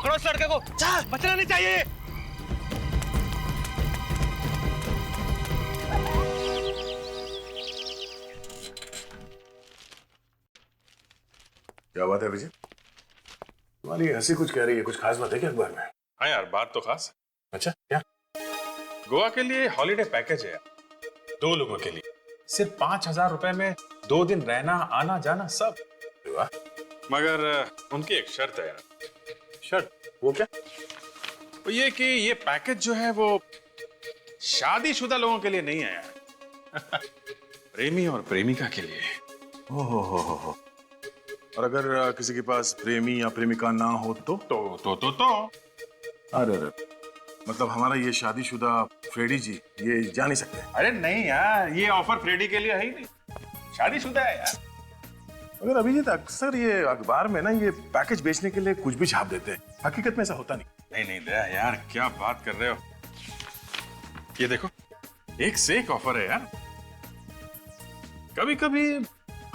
पकड़ो इस लड़के को, बचना नहीं चाहिए। क्या बात है विजय? तुम्हारी हंसी कुछ कह रही है, कुछ खास बात है क्या अखबार में? हाँ यार, बात तो खास है। अच्छा क्या? गोवा के लिए हॉलीडे पैकेज है, 2 लोगों के लिए, सिर्फ 5,000 रुपए में 2 दिन रहना आना जाना सब। वाह। मगर उनकी एक शर्त है यार। शर्त? वो क्या? वो ये कि ये पैकेज जो है वो शादीशुदा लोगों के लिए नहीं है यार। प्रेमी और प्रेमिका के लिए। हो। और अगर किसी के पास प्रेमी या प्रेमिका ना हो तो? अरे मतलब हमारा ये शादीशुदा फ्रेडी जी ये जा नहीं सकते? अरे नहीं यार, ये ऑफर फ्रेडी के लिए है ही नहीं, शादीशुदा है यार। मगर अभिजीत अक्सर ये अखबार में ना ये पैकेज बेचने के लिए कुछ भी छाप देते हैं, हकीकत में ऐसा होता नहीं। नहीं दया यार, क्या बात कर रहे हो। ये देखो, एक से एक ऑफर है यार। कभी कभी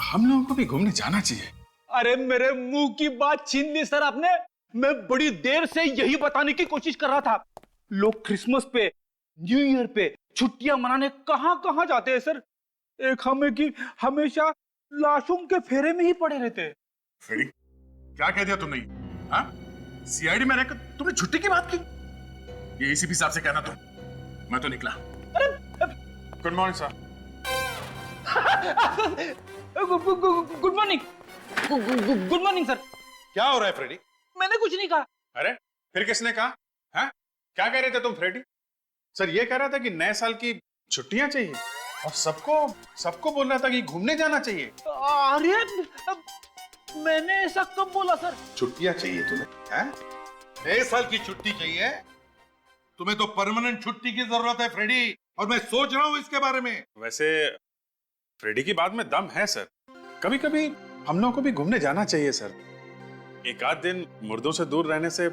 हम लोगों को भी घूमने जाना चाहिए। अरे मेरे मुंह की बात छीन ली सर आपने। मैं बड़ी देर से यही बताने की कोशिश कर रहा था। लोग क्रिसमस पे, न्यू ईयर पे छुट्टियां मनाने कहां कहां जाते हैं सर। एक हमें की हमेशा लाशों के फेरे में ही पड़े रहते हैं। फ्रेडी, क्या कह दिया तुमने? हाँ? सीआईडी में रहकर तुमने छुट्टी की बात की? ये एसीपी साहब से कहना तुम। मैं तो निकला। Good morning sir. Good morning. Good morning sir. क्या हो रहा है फ्रेडी? मैंने कुछ नहीं कहा। अरे फिर किसने कहा? हाँ? क्या कह रहे थे तुम फ्रेडी? सर ये कह रहा था कि नए साल की छुट्टियां चाहिए और सबको बोल रहा था कि घूमने जाना चाहिए। अरे मैंने ऐसा कब बोला सर? छुट्टियां चाहिए तुम्हें? हैं? नए साल की छुट्टी चाहिए? तुम्हें तो परमानेंट छुट्टी की जरूरत है फ्रेडी, और मैं सोच रहा हूं इसके बारे में। वैसे फ्रेडी की बात में दम है सर। कभी कभी हम लोगों को भी घूमने जाना चाहिए सर। एक आध दिन मुर्दों से दूर रहने से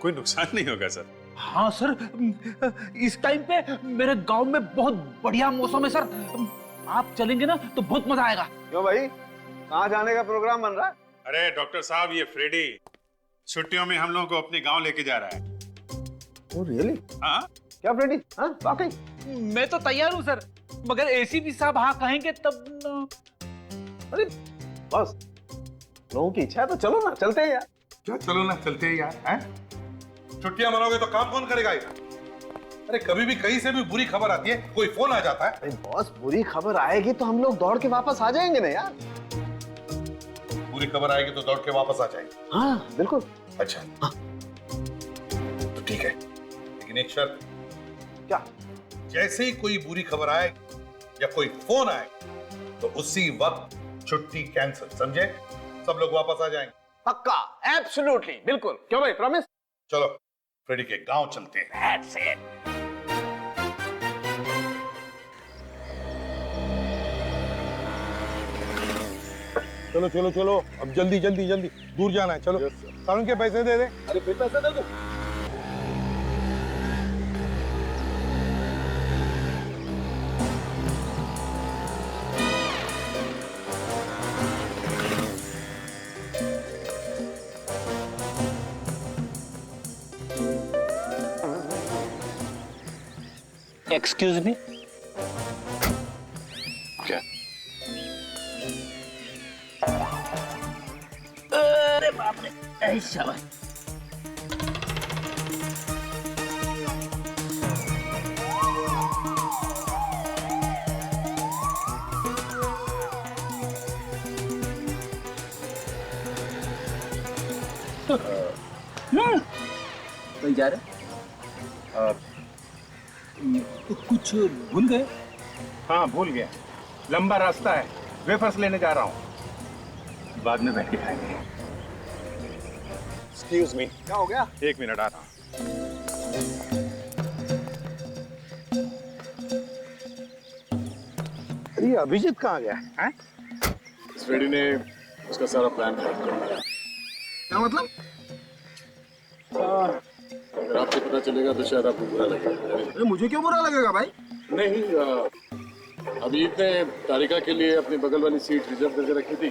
कोई नुकसान नहीं होगा सर। हाँ सर, इस टाइम पे मेरे गांव में बहुत बढ़िया मौसम है सर। आप चलेंगे ना तो बहुत मजा आएगा। क्यों भाई, कहाँ जाने का प्रोग्राम बन रहा है? अरे डॉक्टर साहब, ये फ्रेडी छुट्टियों में हम लोगों को अपने गांव लेके जा रहा है। Oh really? हाँ? क्या फ्रेडी? हाँ वाकई? मैं तो तैयार हूँ सर, मगर एसीपी साहब हाँ कहेंगे तब न... अरे बस, लोगों की इच्छा है तो चलो ना, चलते हैं यार। क्या चलो ना, चलते हैं यार। हैं? छुट्टियां मनाओगे तो काम कौन करेगा यार? अरे कभी भी कहीं से भी बुरी खबर आती है, कोई फोन आ जाता है। अरे बॉस, बुरी खबर आएगी तो हम लोग दौड़ के वापस आ जाएंगे ना यार। बुरी खबर आएगी तो दौड़ के वापस आ जाएंगे? हाँ बिल्कुल। अच्छा हाँ। तो ठीक है, लेकिन एक शर्त। क्या? जैसे ही कोई बुरी खबर आए या कोई फोन आए तो उसी वक्त छुट्टी कैंसिल, समझे? सब लोग वापस आ जाएंगे। पक्का, एब्सोल्युटली, बिल्कुल। क्यों भाई, प्रॉमिस? चलो फ्रेडी के गांव चलते हैं। That's it. चलो चलो चलो, अब जल्दी जल्दी जल्दी, दूर जाना है। चलो सारुण के पैसे दे दे। अरे फिर पैसे दे दो। Excuse me. क्या? अरे बाप रे, ऐसा शाबाश। कहीं जा रहे? तो कुछ भूल गए? हाँ भूल गया, लंबा रास्ता है, वेफर्स लेने जा रहा हूँ, बाद में बैठ के खाएंगे। एक्सक्यूज मी, क्या हो गया? 1 मिनट आ रहा हूं। अरे अभिजीत कहाँ गया है? फ्रेडी ने उसका सारा प्लान खराब कर दिया। क्या मतलब? अगर आपको पता चलेगा तो शायद आपको बुरा लगेगा। अरे मुझे क्यों बुरा लगेगा भाई? नहीं, अभी ने तारिका के लिए अपनी बगल वाली सीट रिजर्व करके रखी थी,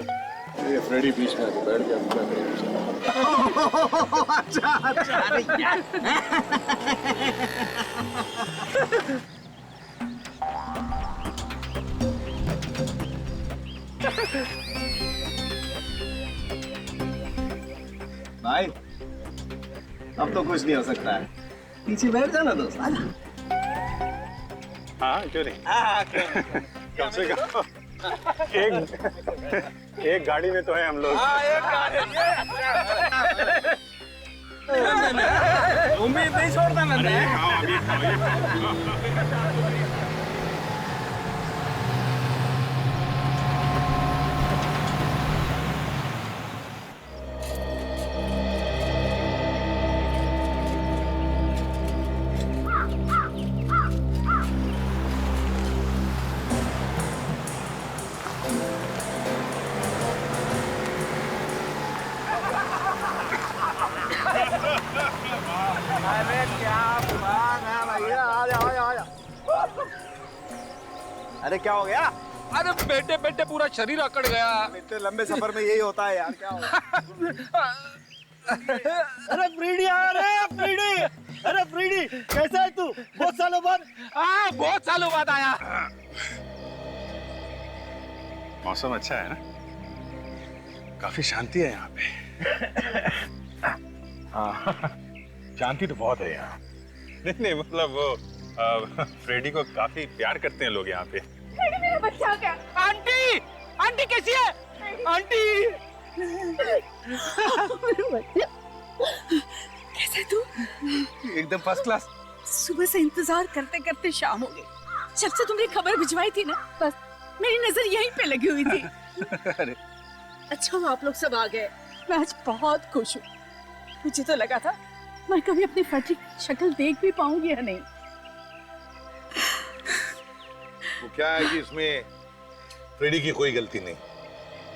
ये फ्रेडी बीच में आके बैठ गया, क्या करें? अच्छा अच्छा, अरे यार। भाई अब तो कुछ नहीं हो सकता है, पीछे बैठ जाना दोस्त, आजा। हाँ क्यों नहीं, कम से कम एक गाड़ी में तो है हम लोग। उम्मीद नहीं छोड़ता मैं। अरे क्या बात है भैया, आ जाओ आ जाओ। अरे क्या हो गया? अरे बैठे बैठे पूरा शरीर अकड़ गया। इतने लंबे सफर में यही होता है यार, क्या हो गया? अरे फ्रीडी आया रे, फ्रीडी। अरे फ्रीडी कैसा है तू? बहुत सालों बाद। हाँ बहुत सालों बाद आया। मौसम अच्छा है ना, काफी शांति है यहाँ पे। हाँ शांति तो बहुत है यहाँ। नहीं मतलब वो फ्रेडी को काफी प्यार करते हैं लोग यहाँ पे। फ्रेडी मेरा बच्चा क्या? आंटी, आंटी कैसी है? आंटी मेरा बच्चा कैसे तू? एकदम फर्स्ट क्लास। सुबह से इंतजार करते करते शाम हो गई। जब से तुमने खबर भिजवाई थी ना, बस मेरी नजर यहीं पे लगी हुई थी। अरे अच्छा हुआ आप लोग सब आ गए, मैं आज बहुत खुश हूँ। मुझे तो लगा था मैं कभी अपनी फटी की शक्ल देख भी पाऊंगी या नहीं। वो क्या है कि इसमें फ्रेडी की कोई गलती नहीं,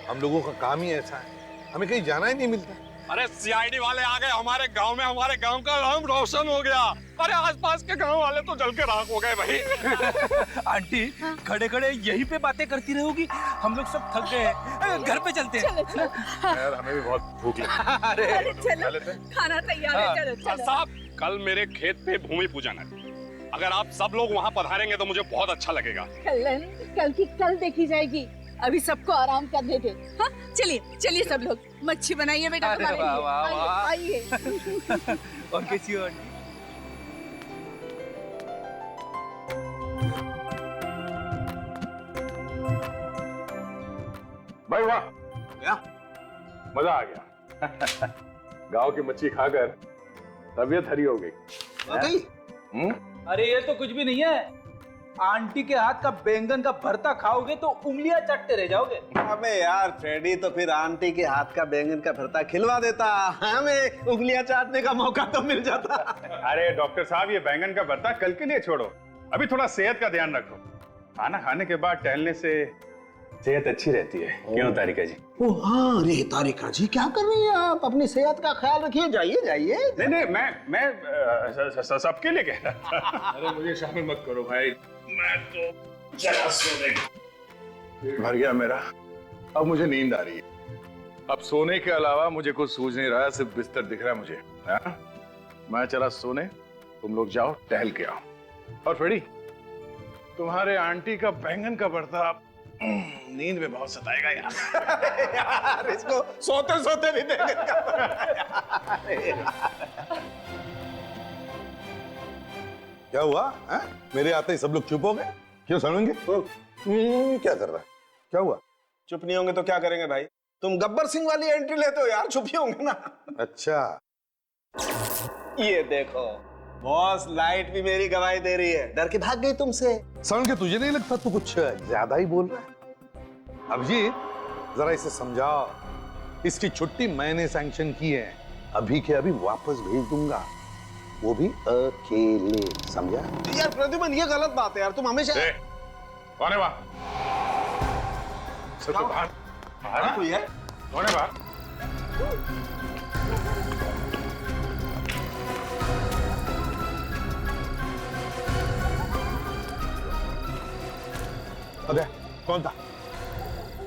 हम लोगों का काम ही ऐसा है, हमें कहीं जाना ही नहीं मिलता। अरे सीआईडी वाले आ गए हमारे गांव में, हमारे गांव का नाम रोशन हो गया। अरे आसपास के गांव वाले तो जल के राख हो गए भाई। आंटी खड़े खड़े यहीं पे बातें करती रहोगी, हम लोग सब थक गए हैं, घर पे चलते हैं। चलो चलो। यार हमें भी बहुत भूख लगी। अरे चलो, खाना तैयार है, चलो चलो। साहब कल मेरे खेत पे भूमि पूजन है, अगर आप सब लोग वहाँ पधारेंगे तो मुझे बहुत अच्छा लगेगा। कल कल की कल देखी जाएगी, अभी सबको आराम करने दे। हाँ चलिए चलिए सब लोग, मच्छी बनाइए बेटा अरे हमारे वाह, लिए। वाह, वाह। आइए और कैसी हो आंटी? भाई वाह, क्या? मजा आ गया। गांव की मच्छी खाकर तबीयत हरी हो गई। वाकई? अरे ये तो कुछ भी नहीं है, आंटी के हाथ का बैंगन का भरता खाओगे तो उंगलियां चटते रह जाओगे। अबे यार फ्रेडी तो फिर आंटी के हाथ का बैंगन का भरता खिलवा देता, हमें उंगलियां चाटने का मौका तो मिल जाता। अरे डॉक्टर साहब, ये बैंगन का भरता कल के लिए छोड़ो, अभी थोड़ा सेहत का ध्यान रखो। खाना खाने के बाद टहलने से सेहत अच्छी रहती है। क्यों तारिका जी? ओ हाँ रे तारिका जी, क्या कर रही हैं आप? अपनी सेहत का ख्याल रखिए, जाइए जाइए। नहीं नहीं, मैं सबके लिए कह रहा था। अरे मुझे शामिल मत करो भाई, मैं तो जरा सोने पेट भर गया मेरा, अब मुझे नींद आ रही है। अब सोने के अलावा मुझे कुछ सूझ नहीं रहा है, सिर्फ बिस्तर दिख रहा है मुझे। हाँ? मैं चला सोने, तुम लोग जाओ टहल के आओ। और फ्रेडी, तुम्हारे आंटी का बैंगन का भरता नींद में बहुत सताएगा यार। यार इसको सोते सोते भी बैंगन का क्या हुआ है? मेरे आते ही सब लोग चुप हो गए, क्यों सुनेंगे? क्या कर रहा है? क्या हुआ? चुप नहीं होंगे तो क्या करेंगे भाई? तुम गब्बर सिंह वाली एंट्री लेते हो यार, चुप ही होंगे ना। अच्छा, ये देखो बॉस, लाइट भी मेरी गवाही दे रही है, डर के भाग गई तुमसे। समझ के तुझे नहीं लगता तू कुछ ज्यादा ही बोल रहा है? अभिजीत, जरा इसे समझाओ, इसकी छुट्टी मैंने सैंक्शन की है, अभी के अभी वापस भेज दूंगा, वो भी अकेले, समझा? यार प्रद्युमन, ये गलत बात है यार, तुम हमेशा कौन है वहां? सब तो बाहर बाहर कोई है? कौन है बाहर? अबे कौन था?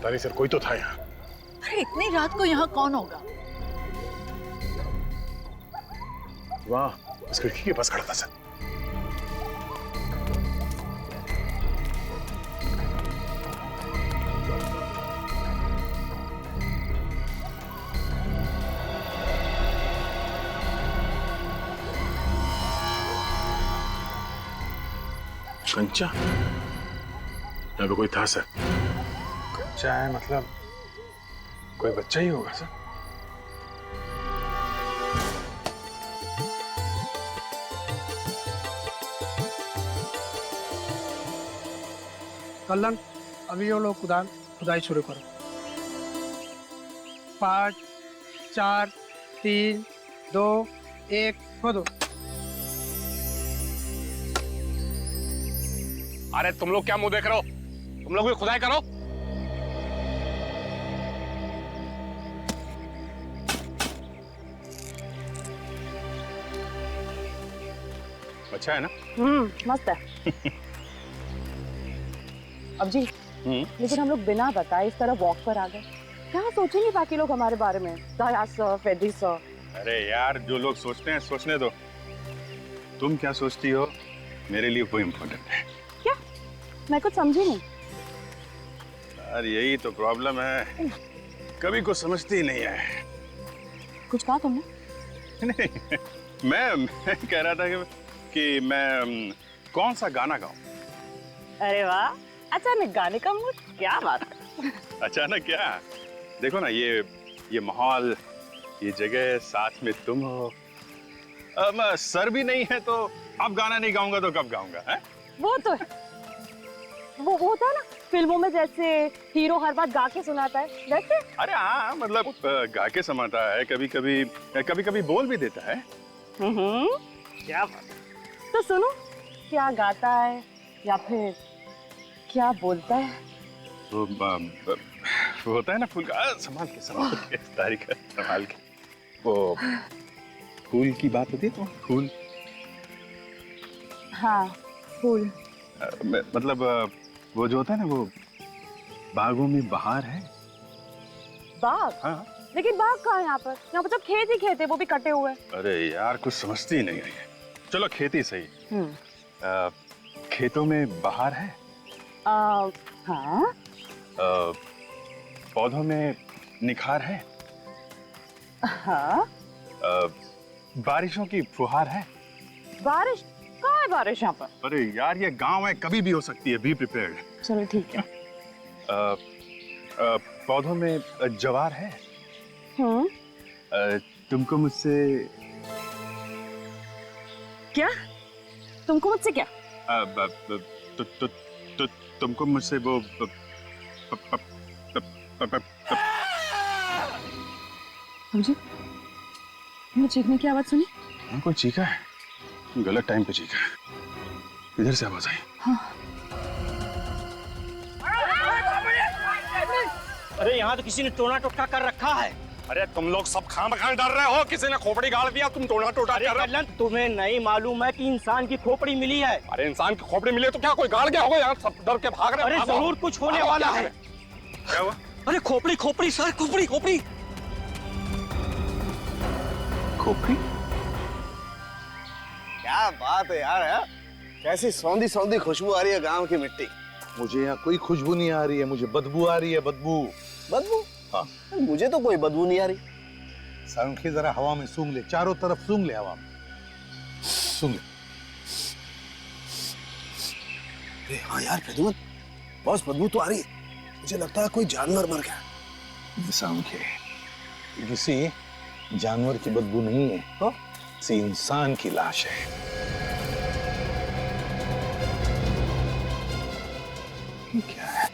तारी सर, कोई तो था यहाँ। अरे इतनी रात को यहाँ कौन होगा? वाह, इस खिड़की के पास खड़ा था सर। कंचा, यहाँ पे कोई था सर? कंचा है मतलब कोई बच्चा ही होगा सर। कल्लन, अभी वो लोग खुदाई शुरू करो। 5 4 3 2 1 खोदो। अरे तुम लोग क्या मुंह देख रहे हो? तुम लोग भी खुदाई करो। अच्छा है ना? मस्त है। अब जी, लेकिन हम लोग बिना बताए इस तरह वॉक पर आ गए, क्या सोचेंगे बाकी लोग हमारे बारे में? दयाल सर, फेडी सर। अरे यार, जो लोग सोचते हैं सोचने दो। तुम क्या सोचती हो मेरे लिए वो इम्पोर्टेंट है। क्या? मैं कुछ समझी नहीं। यार यही तो प्रॉब्लम है, कभी कुछ समझती ही नहीं है। कुछ कहा तुमने? नहीं, मैं कह रहा था कि मैं कौन सा गाना गाऊं। अरे वाह, अचानक गाने का मूड, क्या बात है। अचानक क्या? देखो ना, ये माहौल, ये जगह, साथ में तुम हो। अब सर भी नहीं है तो अब गाना नहीं गाऊंगा तो कब गाऊंगा? है? वो तो है, वो होता है ना फिल्मों में, जैसे हीरो हर बात गा के सुनाता है वैसे। अरे हाँ, मतलब गा के समाता है, कभी कभी बोल भी देता है। क्या बात है। तो सुनो, क्या गाता है या फिर क्या बोलता है? वो होता है ना फूल का, संभाल के तारीख संभाल के, वो फूल की बात होती है तो फूल। हाँ, फूल। मतलब वो जो होता है ना, वो बागों में बहार है। बाग? हाँ। लेकिन बाग कहाँ है यहाँ पर? यहाँ पर तो खेत ही खेत है, वो भी कटे हुए। अरे यार, कुछ समझती ही नहीं है। चलो खेती सही। खेतों में बहार है। हाँ। पौधों में निखार है। हाँ। बारिशों की फुहार है। बारिश? कहाँ है बारिश यहाँ पर? अरे यार, ये गांव है, कभी भी हो सकती है, बी प्रिपेयर्ड। चलो ठीक है। पौधों में जवार है। तुमको मुझसे क्या? तुमको मुझसे क्या? तुमको मुझसे वो मुझे चीखने की आवाज सुनी? कोई चीखा है? गलत टाइम पे चीखा है। इधर से आवाज आई। हाँ। अरे यहाँ तो किसी ने टोना टोटका कर रखा है। अरे तुम लोग सब खाम डर रहे हो, किसी ने खोपड़ी गाड़ दिया, तुम टोना टोटा कर रहे हो। तुम्हें नहीं मालूम है कि इंसान की खोपड़ी मिली है? अरे इंसान की खोपड़ी मिली है तो क्या कोई गाड़ गया होगा? यहाँ सब डर के भाग रहे। अरे जरूर कुछ होने वाला है। क्या हुआ? अरे खोपड़ी खोपड़ी सर, खोपड़ी खोपड़ी खोपड़ी। क्या बात है यार, है? कैसी सौंधी सौंधी खुशबू आ रही है गांव की मिट्टी। मुझे यहाँ कोई खुशबू नहीं आ रही है, मुझे बदबू आ रही है, बदबू। बदबू? हाँ। मुझे तो कोई बदबू नहीं आ रही। संखे जरा हवा में सूंघ ले, चारों तरफ सूंघ ले, हवा में सूंघ ले। अरे हाँ यार प्रद्युमन, बहुत बदबू तो आ रही है। मुझे लगता है कोई जानवर मर गया। संखे, किसी जानवर की बदबू नहीं है, किसी इंसान की लाश है। ये क्या है?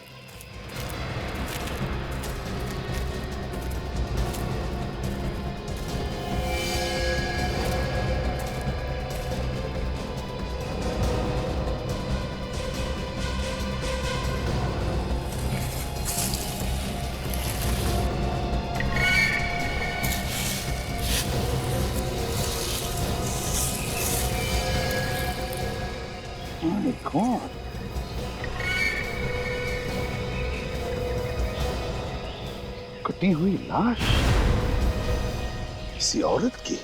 कौन? कुछ कटी हुई लाश किसी औरत की।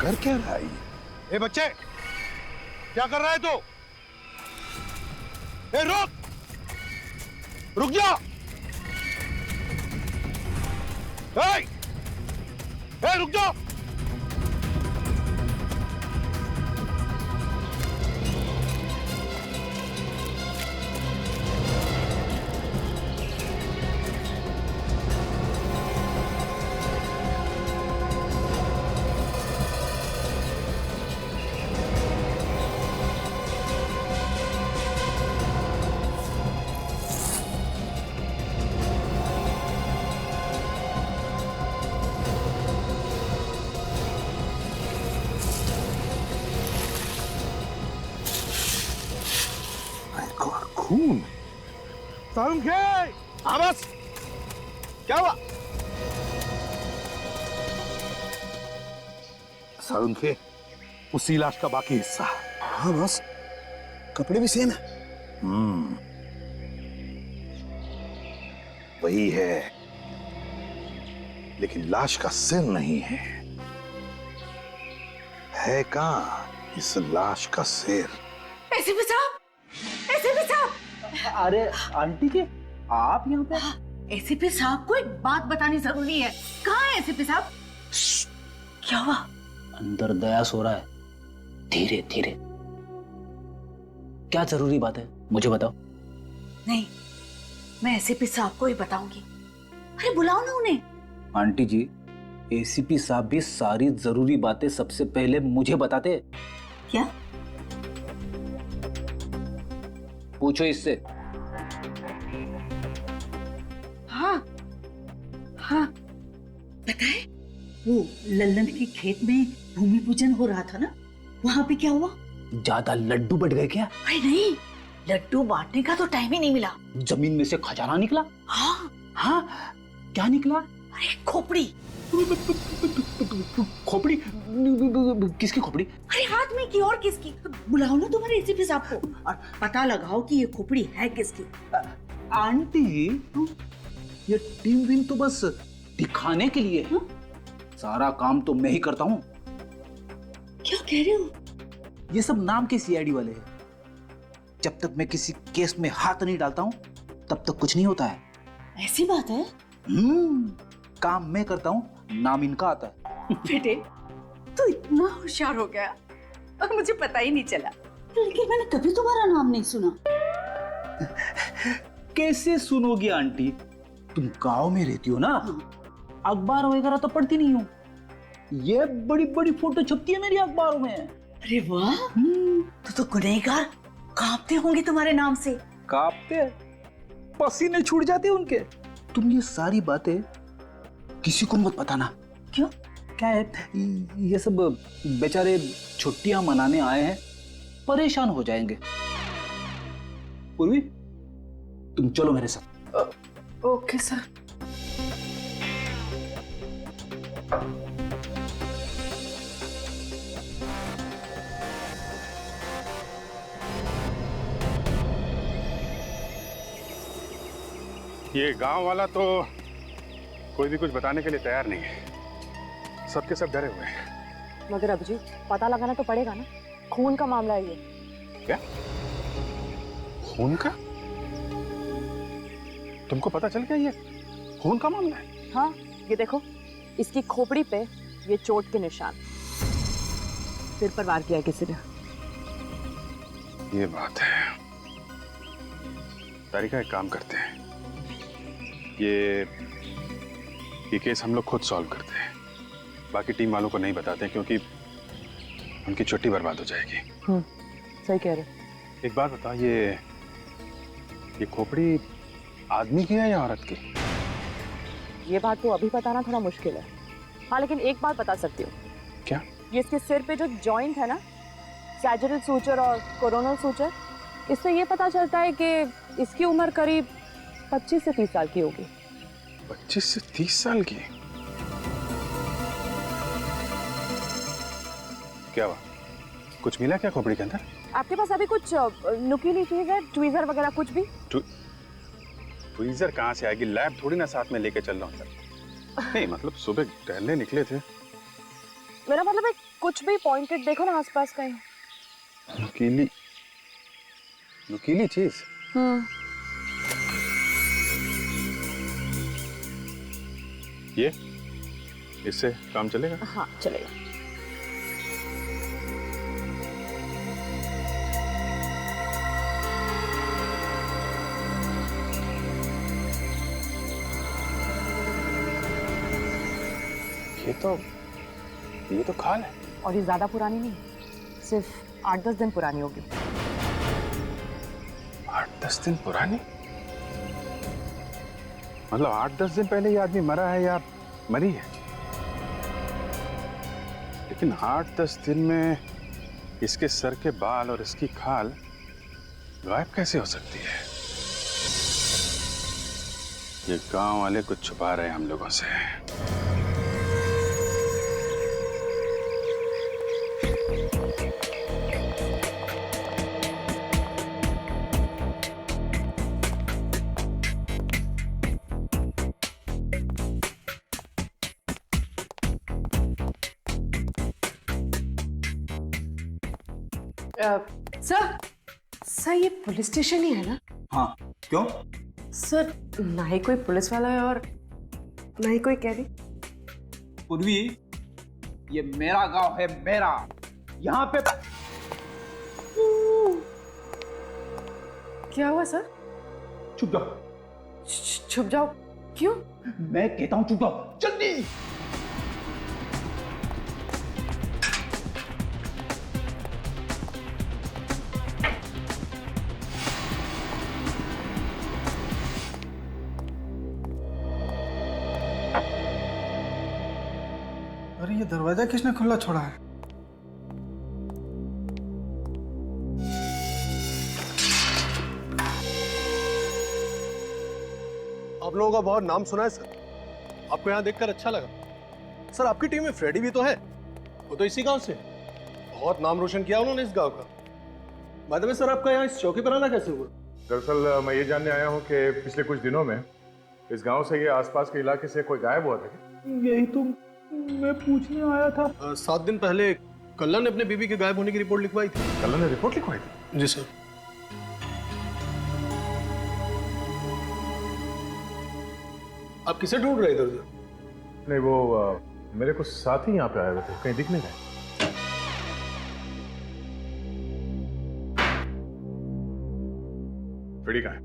कर क्या रहा है ये? ए बच्चे, क्या कर रहा है तू? ए रुक, रुक जा। ए रुक जा। खून। सारुण खे, हाँ बस, क्या हुआ? सारुण खे, उसी लाश का बाकी हिस्सा। हाँ बस, कपड़े भी सेम है। वही है, लेकिन लाश का सिर नहीं है। है कहां इस लाश का सिर? एसीपी साहब, एसीपी साहब। अरे आंटी जी, आप यहाँ पे? एसीपी साहब को एक बात बतानी जरूरी है। कहाँ है एसीपी साहब? क्या हुआ? अंदर दया सो रहा है। धीरे धीरे। क्या जरूरी बात है, मुझे बताओ। नहीं, मैं एसीपी साहब को ही बताऊंगी। अरे बुलाओ ना उन्हें। आंटी जी, एसीपी साहब भी सारी जरूरी बातें सबसे पहले मुझे बताते। क्या? पूछो इससे। हाँ हाँ, पता है वो लल्लन के खेत में भूमि पूजन हो रहा था ना, वहां पे क्या हुआ? ज्यादा लड्डू बढ़ गए क्या? अरे नहीं, लड्डू बांटने का तो टाइम ही नहीं मिला। जमीन में से खजाना निकला? हाँ हाँ, क्या निकला? अरे खोपड़ी। खोपड़ी? किसकी खोपड़ी? अरे हाथ में की और किसकी? बुलाओ ना तुम्हारे एसीपी साहब को और पता लगाओ कि ये खोपड़ी है किसकी। आंटी, ये टीम विन तो बस दिखाने के लिए है। सारा काम तो मैं ही करता हूँ। क्या कह रहे हो? ये सब नाम के सीआईडी वाले हैं। जब तक मैं किसी केस में हाथ नहीं डालता हूँ, तब तक कुछ नहीं होता है। ऐसी बात है? काम मैं करता हूँ, नाम इनका आता है। बेटे, तू इतना होशियार हो गया और मुझे पता ही नहीं चला। लेकिन मैंने कभी तुम्हारा नाम नहीं सुना। कैसे सुनोगी आंटी? तुम गांव में रहती हो ना, अखबार वगैरह तो पढ़ती नहीं हो। ये बड़ी बड़ी फोटो छपती है मेरी अखबारों में। अरे वाह, तो गुनहगार कांपते होंगे तुम्हारे नाम से। कांपते? पसीने छूट जाते उनके। तुम ये सारी बातें किसी को मत बताना। क्यों? क्या है, ये सब बेचारे छुट्टियां मनाने आए हैं, परेशान हो जाएंगे। पूर्वी, तुम चलो मेरे साथ। Okay sir. ये गांव वाला तो कोई भी कुछ बताने के लिए तैयार नहीं है। सबके सब डरे हुए हैं। मगर अभिजीत, पता लगाना तो पड़ेगा ना, खून का मामला है ये। क्या? खून का? तुमको पता चल गया ये खून का मामला है? हाँ, ये देखो, इसकी खोपड़ी पे ये चोट के निशान। सिर पर वार किया किसी ने। ये बात है। तारिका, एक काम करते हैं, ये केस हम लोग खुद सॉल्व करते हैं। बाकी टीम वालों को नहीं बताते क्योंकि उनकी छुट्टी बर्बाद हो जाएगी। सही कह रहे। एक बात बता, ये खोपड़ी आदमी की है या औरत की? ये बात तो अभी बताना थोड़ा मुश्किल है। हाँ, लेकिन एक बात बता सकती हूँ। क्या? ये इसके सिर पे जो जॉइंट है ना, सैजिटल सूचर और कोरोनल सूचर, इससे ये पता चलता है कि इसकी उम्र करीब 25 से 30 साल की होगी। 25 से 30 साल की? क्या हुआ, कुछ मिला क्या खोपड़ी के अंदर? आपके पास अभी कुछ नुकीली चीज है, ट्वीजर वगैरह कुछ भी? ट्वीजर कहाँ से आएगी? लैब थोड़ी ना साथ में लेके चल रहा हूँ सर। नहीं मतलब सुबह टहलने निकले थे। मेरा मतलब है कुछ भी पॉइंटेड देखो ना आसपास कहीं। नुकीली चीज? ये इससे काम चलेगा? हाँ चलेगा। ये तो खाल है। और ये ज्यादा पुरानी नहीं, सिर्फ 8-10 दिन पुरानी होगी। 8-10 दिन पुरानी? मतलब 8-10 दिन पहले ये आदमी मरा है या मरी है? लेकिन 8-10 दिन में इसके सर के बाल और इसकी खाल गायब कैसे हो सकती है? ये गांव वाले कुछ छुपा रहे हैं हम लोगों से। सर ये पुलिस स्टेशन ही है ना? हाँ, क्यों? सर ना ही कोई पुलिस वाला है और ना ही कोई कैदी। पूर्वी, ये मेरा गांव है, मेरा। यहाँ पे क्या हुआ सर? चुप जाओ। छुप जाओ? क्यों? मैं कहता हूँ चुप जाओ, जल्दी। अरे ये दरवाजा किसने खुला छोड़ा है? आप लोगों का बहुत नाम सुना है सर, आपको यहाँ देखकर अच्छा लगा। सर आपकी टीम में फ्रेडी भी तो है, वो तो इसी गांव से। बहुत नाम रोशन किया उन्होंने इस गांव का। बाय द वे सर, आपका यहाँ इस चौकी पर आना कैसे हुआ? दरअसल मैं ये जानने आया हूँ कि पिछले कुछ दिनों में इस गांव से ये आसपास के इलाके से कोई गायब हुआ था क्या? यही तो मैं पूछने आया था। 7 दिन पहले कल्ला ने अपने बीबी के गायब होने की रिपोर्ट लिखवाई थी। कल्ला ने रिपोर्ट लिखवाई थी? जी सर। आप किसे ढूंढ रहे इधर उधर? नहीं वो मेरे कुछ साथी यहाँ पे आए हुए थे, कहीं दिख नहीं रहे। फ्रेडी कहाँ है?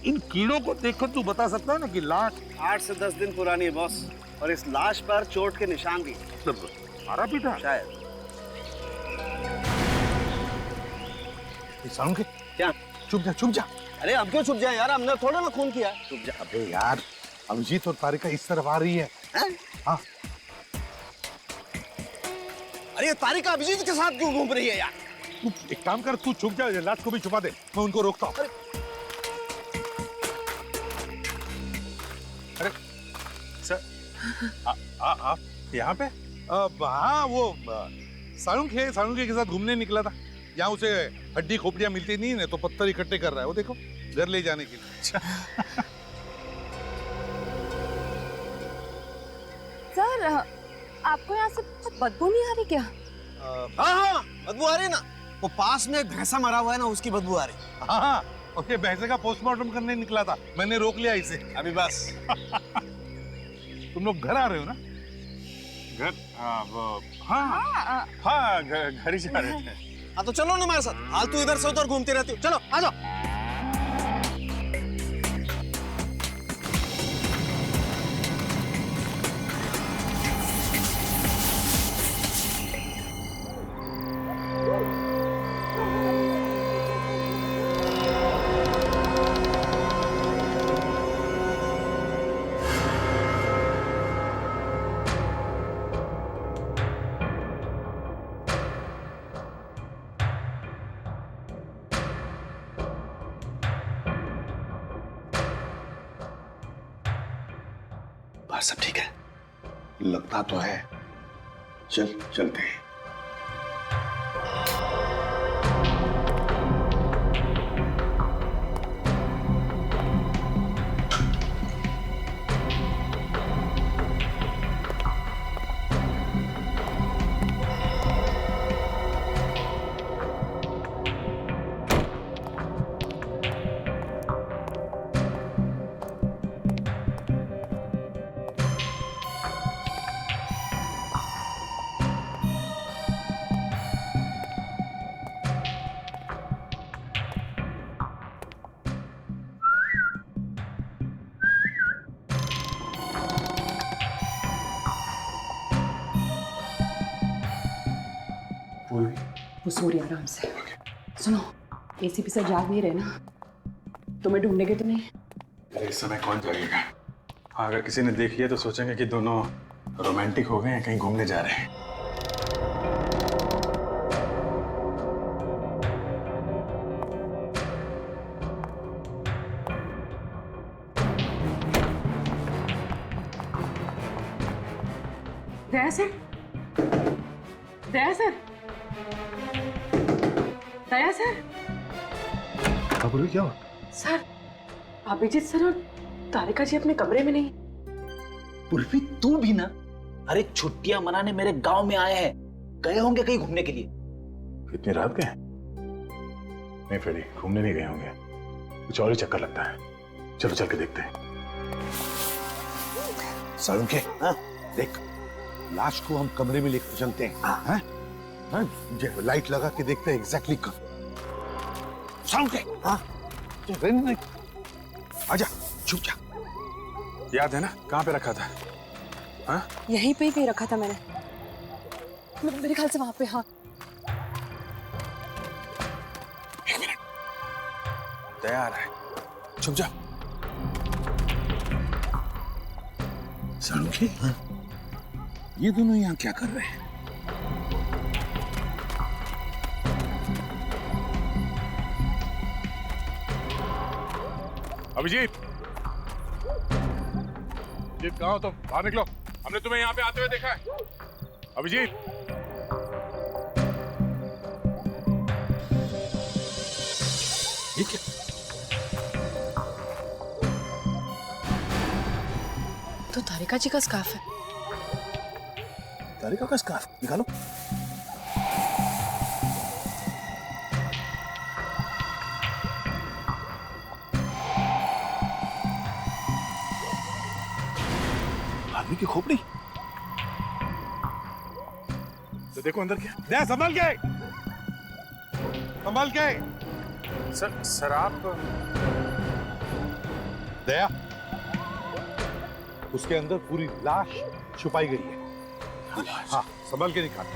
इन कीड़ों को देखकर तू बता सकता है ना कि लाश 8 से 10 दिन पुरानी है बॉस, और इस लाश पर चोट के निशान भी मारा पीटा शायद। साउंड क्या? चुप जा। अरे अब क्यों चुप जाए यार, हमने थोड़ा ना खून किया। चुप जा। अबे यार, अभिजीत और तारिका इस तरफ आ रही है। हाँ। अरे ये तारिका अभिजीत के साथ क्यों घूम रही है यार? तू एक काम कर, तू छुप जा, लाश को भी छुपा दे, मैं उनको रोकता हूँ। अरे सर आप यहाँ पे? हाँ वो साळुंखे के साथ घूमने निकला था। यहाँ उसे हड्डी खोपड़ियाँ मिलती नहीं है तो पत्थर इकट्ठे कर रहा है, वो देखो, घर ले जाने के लिए। सर आपको यहाँ से बदबू नहीं आ रही क्या? हाँ बदबू आ रही है ना, वो पास में एक भैंसा मरा हुआ है ना, उसकी बदबू आ रही। हाँ, और ये भैंसे का पोस्टमार्टम करने निकला था, मैंने रोक लिया इसे। अभी बस। तुम लोग घर आ रहे हो ना? घर? हाँ घर ही जा रहे थे। हाँ तो चलो ना हमारे साथ, फालतू इधर से उधर घूमती रहती हो। चलो आ जाओ। बाहर सब ठीक है? लगता तो है। चलते हैं। वो सूर्य आराम से। सुनो, एसीपी सर जाग नहीं रहे ना? तुम्हें ढूंढेंगे तो नहीं? अरे इस समय कौन जागेगा? हाँ, अगर किसी ने देख लिया तो सोचेंगे कि दोनों रोमांटिक हो गए हैं, कहीं घूमने जा रहे हैं। दया सर, दया सर, दया सर। क्या हुआ? सर, अभिजीत सर और तारिका जी अपने कमरे में नहीं। उर्फी तू भी ना? अरे छुट्टियां मनाने मेरे गांव में आए हैं, गए होंगे कहीं घूमने के लिए। इतनी रात गए? नहीं फ्रेडी, घूमने नहीं गए होंगे, कुछ और ही चक्कर लगता है। चलो चल के देखते हैं। सालुंके, हाँ? देख, लाश को हम कमरे में लेकर चलते हैं। हाँ? लाइट लगा के देखते हैं एग्जैक्टली कब। सालुंके, हाँ? आजा, छुप जा। याद है ना कहाँ पे रखा था? हाँ? यहीं पे ही रखा था मैंने। मेरे ख्याल से वहां पे। हाँ, एक मिनट, दया आ रहा है, छुप जा। सालुंके, हाँ? ये दोनों यहाँ क्या कर रहे हैं? अभिजीत, अभिजीत कहाँ हो तुम? बाहर निकलो, हमने तुम्हें यहाँ पे आते हुए देखा है। अभिजीत, ये क्या? तो तारिका जी का स्कार्फ है। तारिका का स्कार्फ निकालो। आदमी की खोपड़ी। तो देखो अंदर क्या। दया, संभाल के, संभाल के। सर आप दया, उसके अंदर पूरी लाश छुपाई गई है। हाँ, संभाल के निकाल।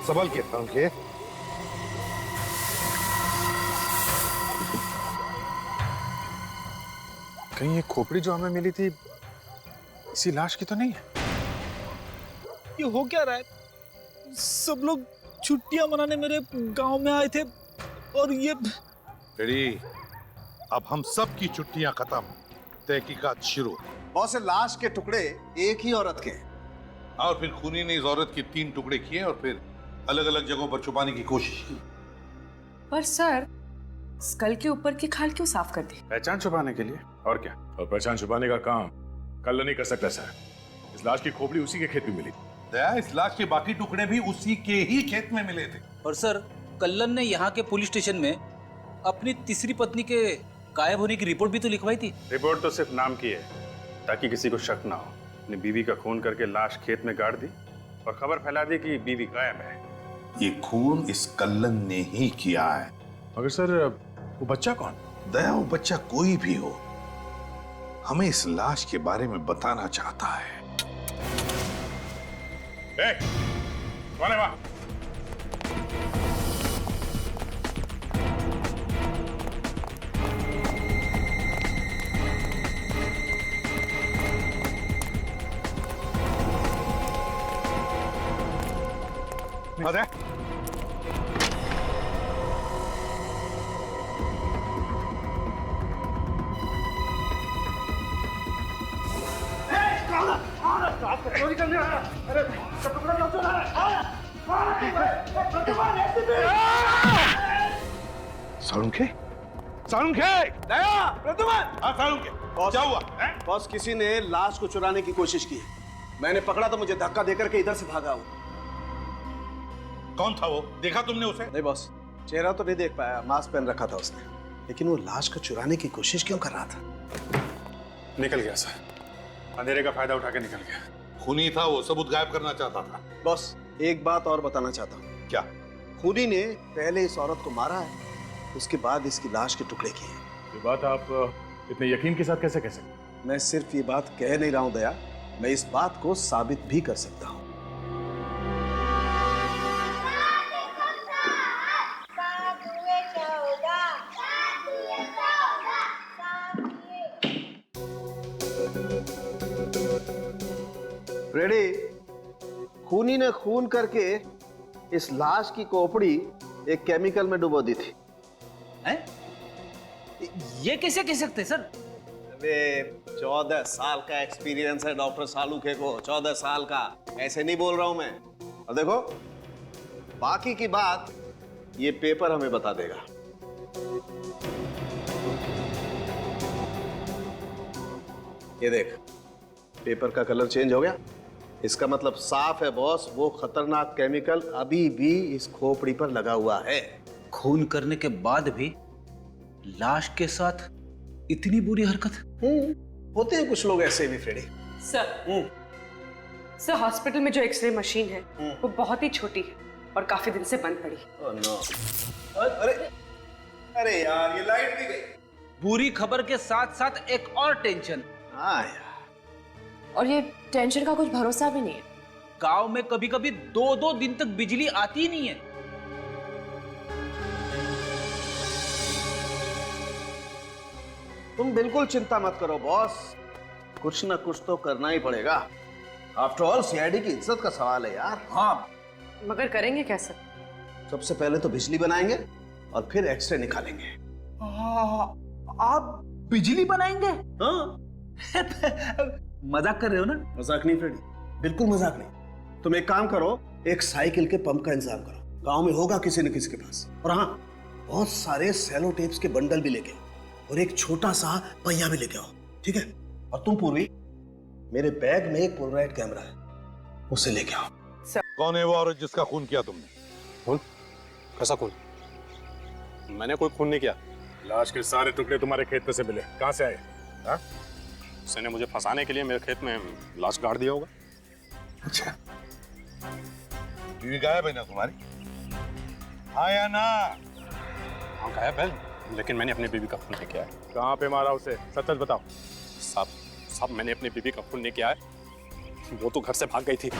संभाल के, संभाल के। कहीं ये खोपड़ी जो हमें मिली थी इसी लाश की तो नहीं है? ये हो क्या रहा है? सब लोग छुट्टियां मनाने मेरे गांव में आए थे और ये अब हम सब की छुट्टियां खत्म, तहकीकात शुरू। बहुत से लाश के टुकड़े एक ही औरत के। और फिर खूनी ने इस औरत के 3 टुकड़े किए और फिर अलग अलग जगहों पर छुपाने की कोशिश की। पर सर, स्कल के ऊपर की खाल क्यों साफ कर दी? पहचान छुपाने के लिए, और क्या? और पहचान छुपाने का काम कल नहीं कर सकता सर। इस लाश की खोपड़ी उसी के खेत में मिली। दया, इस लाश के बाकी टुकड़े भी उसी के ही खेत में मिले थे। और सर, कल्लन ने यहाँ के पुलिस स्टेशन में अपनी तीसरी पत्नी के गायब होने की रिपोर्ट भी तो लिखवाई थी। रिपोर्ट तो सिर्फ नाम की है, ताकि किसी को शक ना हो। अपनी बीवी का खून करके लाश खेत में गाड़ दी और खबर फैला दी कि बीवी गायब है। ये खून इस कल्लन ने ही किया है। मगर सर, वो बच्चा कौन? दया, वो बच्चा कोई भी हो, हमें इस लाश के बारे में बताना चाहता है। कौन है वहां? अरे सालुंखे, सालुंखे, क्या हुआ? बॉस, किसी ने लाश को चुराने की कोशिश की है। मैंने पकड़ा तो मुझे धक्का देकर के इधर से भागा वो। कौन था वो? देखा तुमने उसे? नहीं बॉस, चेहरा तो नहीं देख पाया, मास्क पहन रखा था उसने, लेकिन वो लाश को चुराने की कोशिश क्यों कर रहा था? निकल गया सर, अंधेरे का फायदा उठा के निकल गया। खूनी था वो, सबूत गायब करना चाहता था। बॉस, एक बात और बताना चाहता हूँ। क्या? खूनी ने पहले इस औरत को मारा है, उसके बाद इसकी लाश के टुकड़े किए। ये बात आप इतने यकीन के साथ कैसे कह सकते? मैं सिर्फ ये बात कह नहीं रहा हूं दया, मैं इस बात को साबित भी कर सकता हूं। फ्रेडी, खूनी ने खून करके इस लाश की खोपड़ी एक केमिकल में डुबो दी थी। हैं? ये कैसे कह सकते सर? अबे 14 साल का एक्सपीरियंस है डॉक्टर सालूखे को, 14 साल का। ऐसे नहीं बोल रहा हूं मैं। और देखो, बाकी की बात ये पेपर हमें बता देगा। ये देख, पेपर का कलर चेंज हो गया। इसका मतलब साफ है बॉस, वो खतरनाक केमिकल अभी भी इस खोपड़ी पर लगा हुआ है। खून करने के बाद भी लाश के साथ इतनी बुरी हरकत? होते हैं कुछ लोग ऐसे भी फ्रेडी। सर हॉस्पिटल में जो एक्सरे मशीन है वो बहुत ही छोटी है और काफी दिन से बंद पड़ी। Oh no. अरे यार, ये लाइट भी गई। बुरी खबर के साथ साथ एक और टेंशन। हाँ यार, और ये टेंशन का कुछ भरोसा भी नहीं है। गांव में कभी कभी 2-2 दिन तक बिजली आती ही नहीं है। तुम बिल्कुल चिंता मत करो बॉस, कुछ ना कुछ तो करना ही पड़ेगा। आफ्टर ऑल सीआईडी की इज्जत का सवाल है यार। हाँ, मगर करेंगे कैसे? सबसे पहले तो बिजली बनाएंगे और फिर एक्सरे निकालेंगे। आप बिजली बनाएंगे? हाँ। मजाक कर रहे हो ना? मजाक नहीं फ्रेडी, बिल्कुल मजाक नहीं। तुम एक काम करो, एक साइकिल के पंप का इंतजाम करो, गांव में होगा किसी न किसी के पास। और हाँ, बहुत सारे सेलो टेप्स के बंडल भी लेके आओ और एक छोटा सा पहिया भी लेके आओ, ठीक है? और तुम पूर्वी, मेरे बैग में एक पोलराइड कैमरा है, उसे लेके आओ। कौन है वो औरत जिसका खून किया तुमने? खून? कैसा खून? मैंने कोई खून नहीं किया। लाश के सारे टुकड़े तुम्हारे खेत में से मिले, कहां से आए? हाँ? उसने मुझे फंसाने के लिए मेरे खेत में लाश गाड़ दिया होगा। अच्छा, बीवी गायब है ना तुम्हारी? हाँ या ना? हाँ गायब है, लेकिन मैंने अपनी बीवी का खून नहीं किया है। कहां पे मारा उसे? सच सच बताओ। साहब मैंने अपनी बीवी का खून नहीं किया है। वो तो घर से भाग गई थी,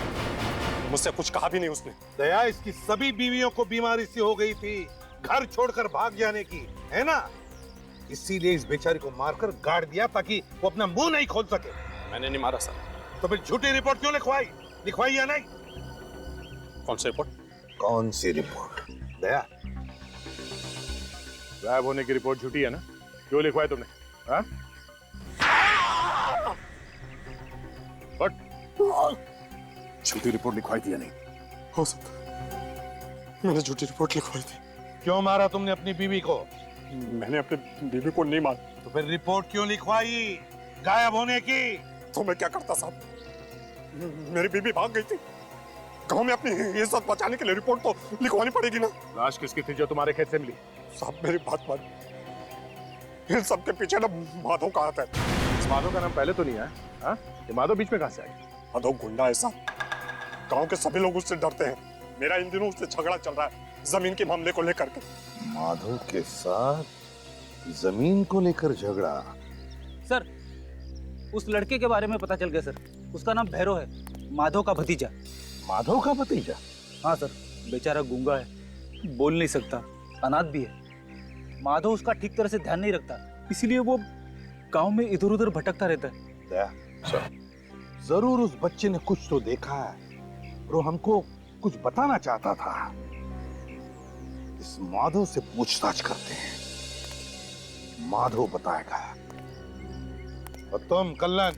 मुझसे कुछ कहा भी नहीं उसने। दया, इसकी सभी बीवियों को बीमारी सी हो गई थी, घर छोड़कर भाग जाने की, है ना? इसीलिए इस बेचारी को मारकर गाड़ दिया ताकि वो अपना मुंह नहीं खोल सके। मैंने नहीं मारा सर। तो फिर झूठी रिपोर्ट क्यों लिखवाई? लिखवाई या नहीं? कौन सी रिपोर्ट? कौन सी रिपोर्ट? दया, गायब होने की रिपोर्ट झूठी है ना? क्यों लिखवाई तुमने? हाँ? झूठी रिपोर्ट लिखवाई थी या नहीं? हो सकता है मैंने झूठी रिपोर्ट लिखवाई थी। क्यों मारा तुमने अपनी बीवी को? मैंने अपनी बीवी को नहीं मारा। तो फिर रिपोर्ट क्यों लिखवाई गायब होने की? तो मैं क्या करता साहब, मेरी बीवी भाग गई थी। गांव में अपनी इज्जत बचाने के लिए रिपोर्ट तो लिखवानी पड़ेगी ना। लाश किसकी थी जो तुम्हारे खेत से मिली? साहब मेरी बात मान, इन सबके पीछे ना माधव का हाथ है। इस माधव का नाम पहले तो नहीं आया। हाँ? ये माधव बीच में कहां से आया? माधव गुंडा है साहब, गांव के सभी लोग उससे डरते हैं। मेरा इन दिनों उससे झगड़ा चल रहा है जमीन के मामले को लेकर के। माधव के साथ जमीन को लेकर झगड़ा? सर, उस लड़के के बारे में पता चल गया सर। उसका नाम भैरव है, माधव का भतीजा। माधव का भतीजा? हाँ सर, बेचारा गूंगा है, बोल नहीं सकता, अनाथ भी है। माधव उसका ठीक तरह से ध्यान नहीं रखता, इसीलिए वो गांव में इधर उधर भटकता रहता है। जरूर उस बच्चे ने कुछ तो देखा है और वो हमको कुछ बताना चाहता था। इस माधव से पूछताछ करते हैं, माधव बताएगा। और तुम कल्लन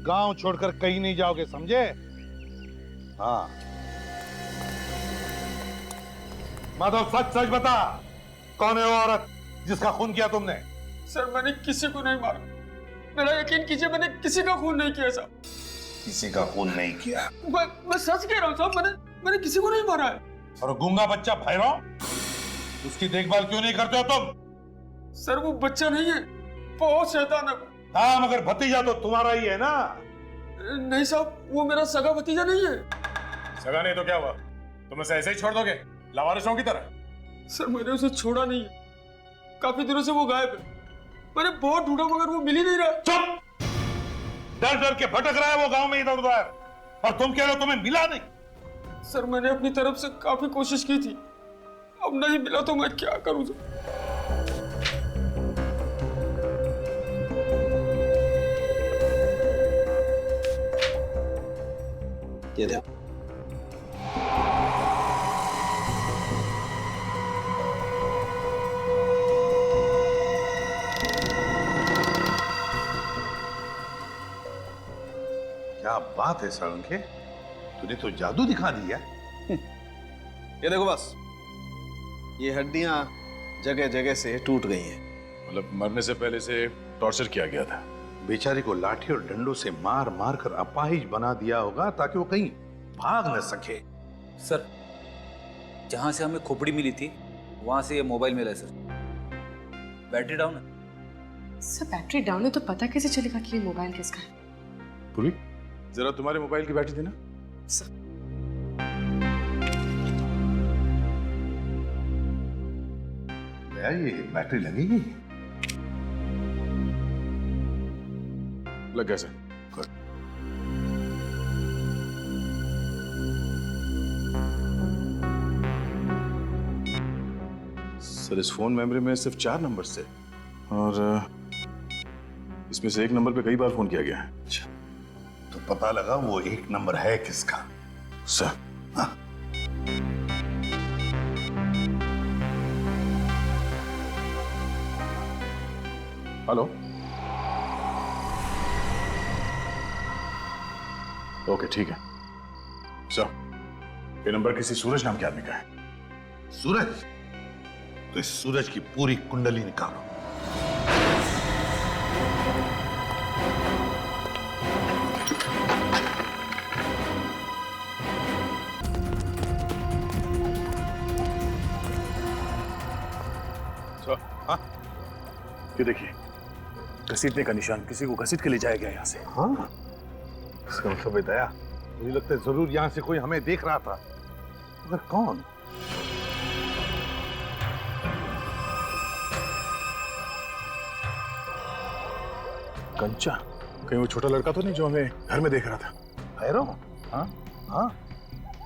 गांव छोड़कर कहीं नहीं जाओगे, समझे? हाँ माधव, सच सच बता, कौन है वो औरत जिसका खून किया तुमने? सर मैंने किसी को नहीं मारा, मेरा यकीन कीजिए, मैंने किसी का खून नहीं किया साहब। किसी का खून नहीं किया? मैं सच कह रहा हूँ साहब, मैंने किसी को नहीं मारा है। और गूंगा बच्चा भैरव, उसकी देखभाल क्यों नहीं करते हो तुम? सर वो बच्चा नहीं है, बहुत शैतान है। हाँ मगर भतीजा तो तुम्हारा ही है ना? नहीं साहब, वो मेरा सगा भतीजा नहीं है। सगा नहीं तो क्या हुआ? तुम उसे ऐसे ही छोड़ दोगे लावारिसों की तरह? सर मैंने उसे छोड़ा नहीं है, काफी दिनों से वो गायब है। मैंने बहुत ढूंढा मगर वो मिल ही नहीं रहा। चुप! डर डर के भटक रहा है वो गांव में इधर उधर, और तुम कह रहे हो तुम्हें मिला नहीं? सर मैंने अपनी तरफ से काफी कोशिश की थी, अब नहीं मिला तो मैं क्या करूं? ये देखो, क्या बात है साळुंखे, तूने तो जादू दिखा दिया। ये देखो बस, ये हड्डियां जगह जगह से टूट गई हैं। मतलब मरने से पहले से टॉर्चर किया गया था। बेचारी को लाठी और डंडों से मार मार कर अपाहिज बना दिया होगा ताकि वो कहीं भाग न सके। सर जहां से हमें खोपड़ी मिली थी वहां से ये मोबाइल मिला है सर। बैटरी डाउन है सर। बैटरी डाउन है तो पता कैसे चलेगा कि ये मोबाइल किसका है? पूरी जरा तुम्हारे मोबाइल की बैटरी देना। सर भैया ये बैटरी लगेगी? लग गया सर। सर इस फोन मेमोरी में सिर्फ 4 नंबर से, और इसमें से एक नंबर पे कई बार फोन किया गया है। तो पता लगा वो एक नंबर है किसका? सर हाँ। हेलो, ओके ठीक है सर। ये नंबर किसी सूरज नाम के आदमी का है। सूरज? तो इस सूरज की पूरी कुंडली निकालो। सर हाँ, ये देखिए घसीटने का निशान, किसी को घसीट के ले जाया गया यहाँ से। हाँ, इसका मतलब है दया, मुझे लगता है जरूर यहाँ से कोई हमें देख रहा था, मगर कौन? कंचा, कहीं वो छोटा लड़का तो नहीं जो हमें घर में देख रहा था? भैरव? हाँ हाँ,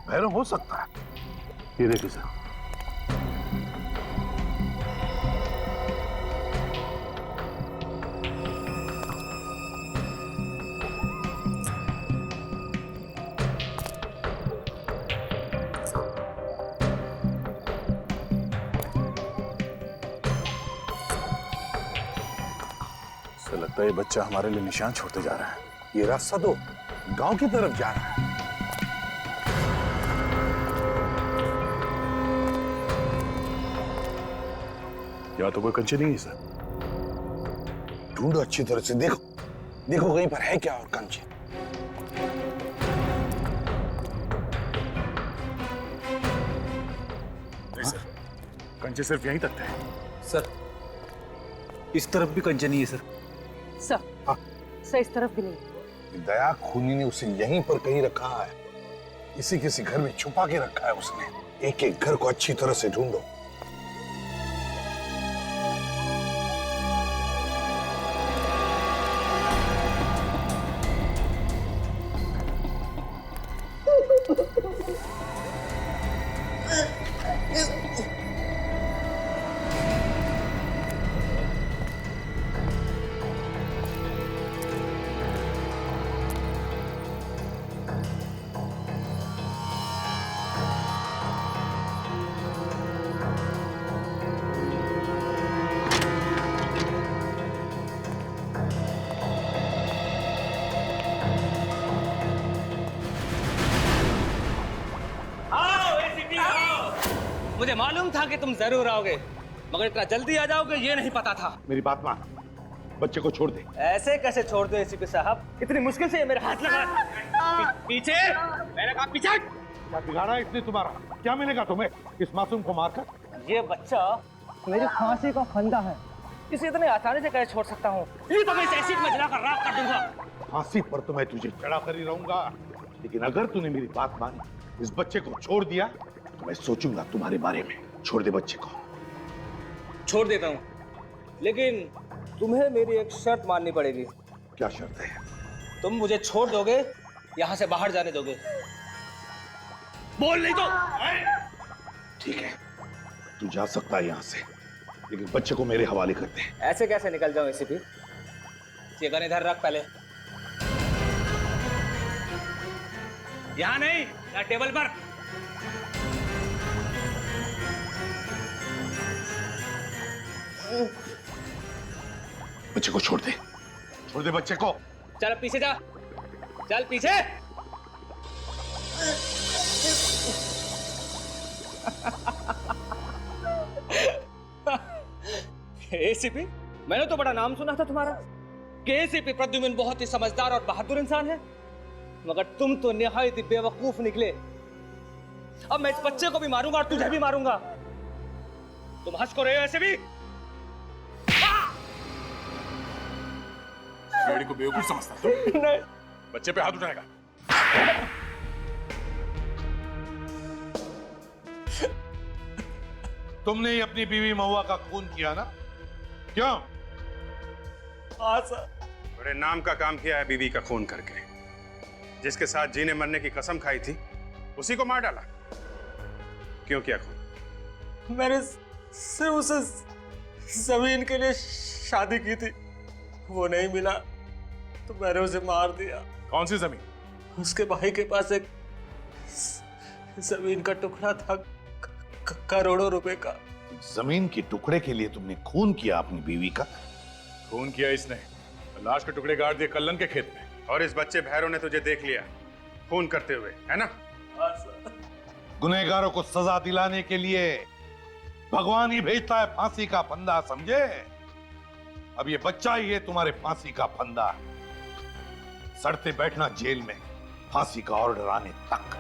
भैरव हो सकता है। ये देखिए सर। लगता है ये बच्चा हमारे लिए निशान छोड़ते जा रहा है। ये रास्ता तो गांव की तरफ जा रहा है। या तो कोई कंचे नहीं है सर। ढूंढो अच्छी तरह से, देखो देखो कहीं पर है क्या और कंचे। नहीं सर, कंचे सिर्फ यहीं तक थे। सर इस तरफ भी कंचे नहीं है सर। सर इस तरफ भी नहीं। दया खूनी ने उसे यहीं पर कहीं रखा है, इसी किसी घर में छुपा के रखा है उसने। एक एक घर को अच्छी तरह से ढूंढो। मुझे मालूम था कि तुम जरूर आओगे, मगर इतना जल्दी आ जाओगे ये नहीं पता था। मेरी बात मान, बच्चे को छोड़ दे। ऐसे कैसे छोड़ दो एसीपी साहब? इतनी मुश्किल से ये मेरे हाथ लगा। पीछे, मैंने कहा पीछे। क्या बिगाड़ा इसने तुम्हारा? क्या मिलेगा तुम्हें इस मासूम को मारकर? ये बच्चा मेरी फांसी का फंदा है, इसे इतने आसानी से कैसे छोड़ सकता हूँ? ये तो मैं इस एसिड में जलाकर राख कर दूंगा। फांसी पर तो मैं तुझे चढ़ा कर ही रहूंगा, लेकिन अगर तूने मेरी बात मानी, इस बच्चे को छोड़ दिया, तो मैं सोचूंगा तुम्हारे बारे में। छोड़ दे बच्चे को। छोड़ देता हूँ, लेकिन तुम्हें मेरी एक शर्त माननी पड़ेगी। क्या शर्त है? तुम मुझे छोड़ दोगे, यहाँ से बाहर जाने दोगे? बोल नहीं तो। ठीक है, तू जा सकता है यहाँ से, लेकिन बच्चे को मेरे हवाले कर दे। ऐसे कैसे निकल जाऊं एसीपी? ये गन इधर रख पहले। यहाँ नहीं, यहाँ टेबल पर। बच्चे को छोड़ दे, छोड़ दे बच्चे को। चल पीछे जा, चल पीछे। एसीपी, मैंने तो बड़ा नाम सुना था तुम्हारा कि एसीपी प्रद्युम्न बहुत ही समझदार और बहादुर इंसान है, मगर तुम तो निहायत ही बेवकूफ निकले। अब मैं इस बच्चे को भी मारूंगा और तुझे भी मारूंगा। तुम हंस को रहे हो ऐसे भी? फ्रेडी को बेवकूफ समझता तुम? नहीं। बच्चे पे हाथ उठाएगा? तुमने ही अपनी बीवी महुआ का खून किया ना? क्यों? हाँ सर। बड़े नाम का काम किया है बीवी का खून करके। जिसके साथ जीने मरने की कसम खाई थी, उसी को मार डाला। क्यों किया खून? मैंने सिर्फ उसे जमीन के लिए शादी की थी, वो नहीं मिला तो मैंने उसे मार दिया। कौन सी जमीन? उसके भाई के पास एक जमीन का टुकड़ा था, करोड़ों रुपए का। जमीन के टुकड़े के लिए तुमने खून किया अपनी बीवी का? खून किया इसने, लाश के टुकड़े गाड़ दिए कल्लन के खेत में। और इस बच्चे भैरव ने तुझे देख लिया खून करते हुए, है ना? गुनहगारों को सजा दिलाने के लिए भगवान ही भेजता है फांसी का फंदा, समझे? अब ये बच्चा ही है तुम्हारे फांसी का फंदा। सड़ते बैठना जेल में फांसी का ऑर्डर आने तक।